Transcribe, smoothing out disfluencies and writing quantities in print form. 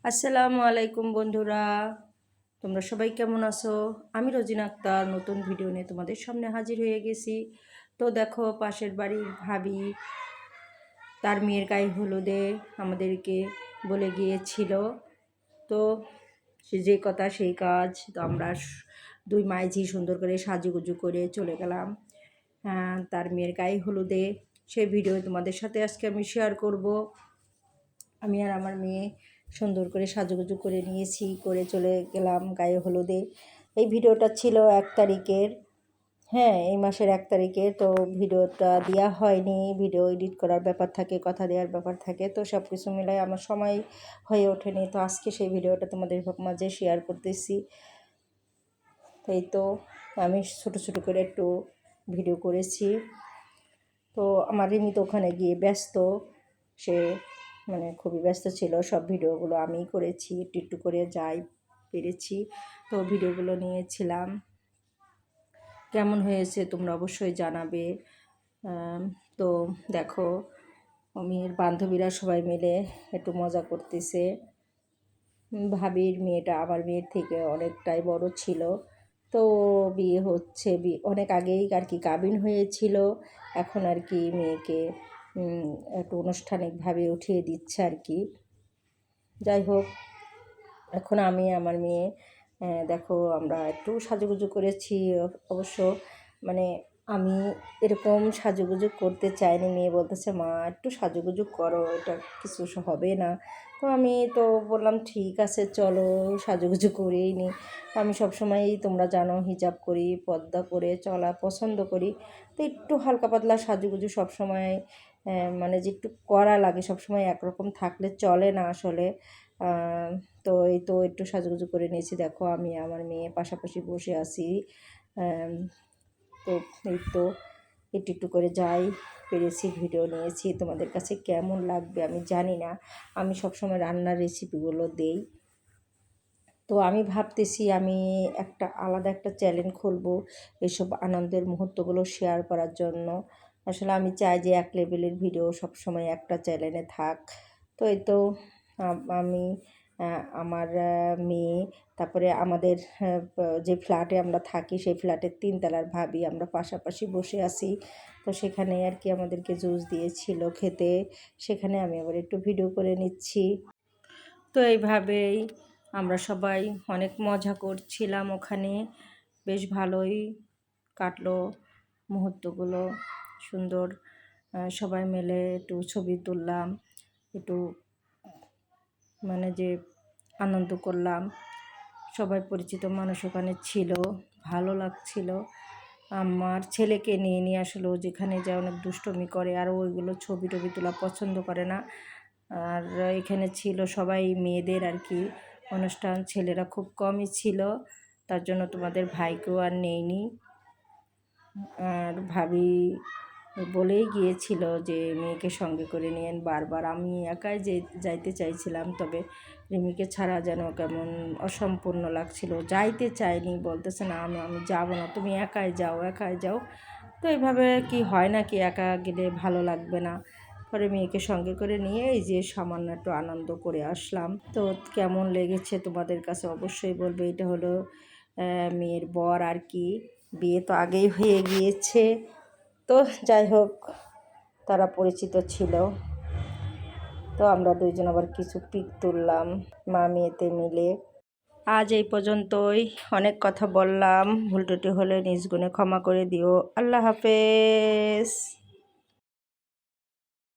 আসসালামু আলাইকুম বন্ধুরা, তোমরা সবাই কেমন আছো? আমি রোজিনা আক্তার নতুন ভিডিও নিয়ে তোমাদের সামনে হাজির হয়ে গেছি। তো দেখো, পাশের বাড়ির ভাবি তার মেয়ের গায়ে হলুদে আমাদেরকে বলে গিয়েছিল। তো সে যে কথা সেই কাজ। তো আমরা দুই মাইঝি সুন্দর করে সাজুগুজু করে চলে গেলাম তার মেয়ের গায়ে হলুদে। সেই ভিডিও তোমাদের সাথে আজকে আমি শেয়ার করব। আমি আর আমার মেয়ে সুন্দর করে সাজুগুজু করে নিয়েছি, করে চলে গেলাম গায়ে হলুদে। এই ভিডিওটা ছিল 1 তারিখের, হ্যাঁ এই মাসের 1 তারিখে। তো ভিডিওটা দেওয়া হয়নি, ভিডিও এডিট করার ব্যাপার থাকে, কথা দেওয়ার ব্যাপার থাকে, তো সব কিছু মিলাই আমার সময় হয়ে ওঠেনি। তো আজকে সেই ভিডিওটা তোমাদের মাঝে শেয়ার করতেছি। এই তো আমি ছোট ছোট করে একটু ভিডিও করেছি। তো আমার রিমি তো ওখানে গিয়ে ব্যস্ত, সে মানে খুবই ব্যস্ত ছিল। সব ভিডিওগুলো আমিই করেছি, একটু একটু করে যাই পেরেছি। তো ভিডিওগুলো নিয়েছিলাম, কেমন হয়েছে তোমরা অবশ্যই জানাবে। তো দেখো, মেয়ের বান্ধবীরা সবাই মিলে একটু মজা করতেছে। ভাবির মেয়েটা আমার মেয়ের থেকে অনেকটাই বড় ছিল। তো বিয়ে হচ্ছে, অনেক আগেই আর কি কাবিন হয়েছিল। এখন আর কি মেয়েকে একটু আনুষ্ঠানিকভাবে উঠিয়ে দিচ্ছে আর কি। যাই হোক, এখন আমি আমার মেয়ে দেখো আমরা একটু সাজুগুজু করেছি। অবশ্য মানে আমি এরকম সাজুগুজু করতে চাইনি, মেয়ে বলতেছে মা একটু সাজুগুজু করো, এটা কিছু হবে না। তো আমি তো বললাম ঠিক আছে চলো সাজুগুজু করেই নি। আমি সবসময়ই তোমরা জানো হিজাব করি, পর্দা করে চলা পছন্দ করি। তো একটু হালকা পাতলা সাজুগুজু সবসময় মানে যে একটু করা লাগে, সবসময় একরকম থাকলে চলে না আসলে। তো এই তো একটু সাজুগুজু করে নিয়েছি। দেখো আমি আমার মেয়ে পাশাপাশি বসে আছি। তো এই তো একটু একটু করে যাই পেরেছি ভিডিও নিয়েছি। তোমাদের কাছে কেমন লাগবে আমি জানি না, আমি সবসময় রান্নার রেসিপিগুলো দেই। তো আমি ভাবতেছি আমি আলাদা একটা চ্যানেল খুলবো এসব আনন্দের মুহূর্তগুলো শেয়ার করার জন্য। আসলে আমি চাই যে এক লেভেলের ভিডিও সবসময় একটা চ্যানেলে থাক। তো এই তো আমি আমার মেয়ে, তারপরে আমাদের যে ফ্ল্যাটে আমরা থাকি সেই ফ্ল্যাটের 3 তলার ভাবি, আমরা পাশাপাশি বসে আছি। তো সেখানে আর কি আমাদেরকে জুস দিয়েছিল খেতে, সেখানে আমি আবার একটু ভিডিও করে নিচ্ছি। তো এইভাবেই আমরা সবাই অনেক মজা করছিলাম ওখানে, বেশ ভালোই কাটলো মুহূর্তগুলো। সুন্দর সবাই মিলে একটু ছবি তুললাম, একটু মানে যে আনন্দ করলাম। সবাই পরিচিত মানুষ ওখানে ছিল, ভালো লাগছিল। আমার ছেলেকে নিয়ে আসলে ও যেখানে যায় অনেক দুষ্টুমি করে, আর ওইগুলো ছবি টবি তোলা পছন্দ করে না। আর এখানে ছিল সবাই মেয়েদের আর কি অনুষ্ঠান, ছেলেরা খুব কমই ছিল, তার জন্য তোমাদের ভাইকেও আর নেইনি। আর ভাবি বলেই গিয়েছিল যে মেয়েকে সঙ্গে করে নিয়েন বারবার। আমি একাই যাইতে চাইছিলাম, তবে রিমিকে ছাড়া যেন কেমন অসম্পূর্ণ লাগছিল, যাইতে চাইনি, বলতেছে না আমি যাব না, তুমি একাই যাও একাই যাও। তো এইভাবে কি হয় না কি, একা গেলে ভালো লাগবে না। পরে মেয়েকে সঙ্গে করে নিয়ে এই যে সামান্য একটু আনন্দ করে আসলাম। তো কেমন লেগেছে তোমাদের কাছে অবশ্যই বলবে। এটা হলো মেয়ের বর আর কি, বিয়ে তো আগেই হয়ে গিয়েছে। তো যাই হোক, তারা পরিচিত ছিল। তো আমরা দুইজন আবার কিছু পিক তুললাম মা মেয়েতে মিলে। আজ এই পর্যন্তই, অনেক কথা বললাম, ভুল ত্রুটি হলে নিজ গুণে ক্ষমা করে দিও। আল্লাহ হাফেজ।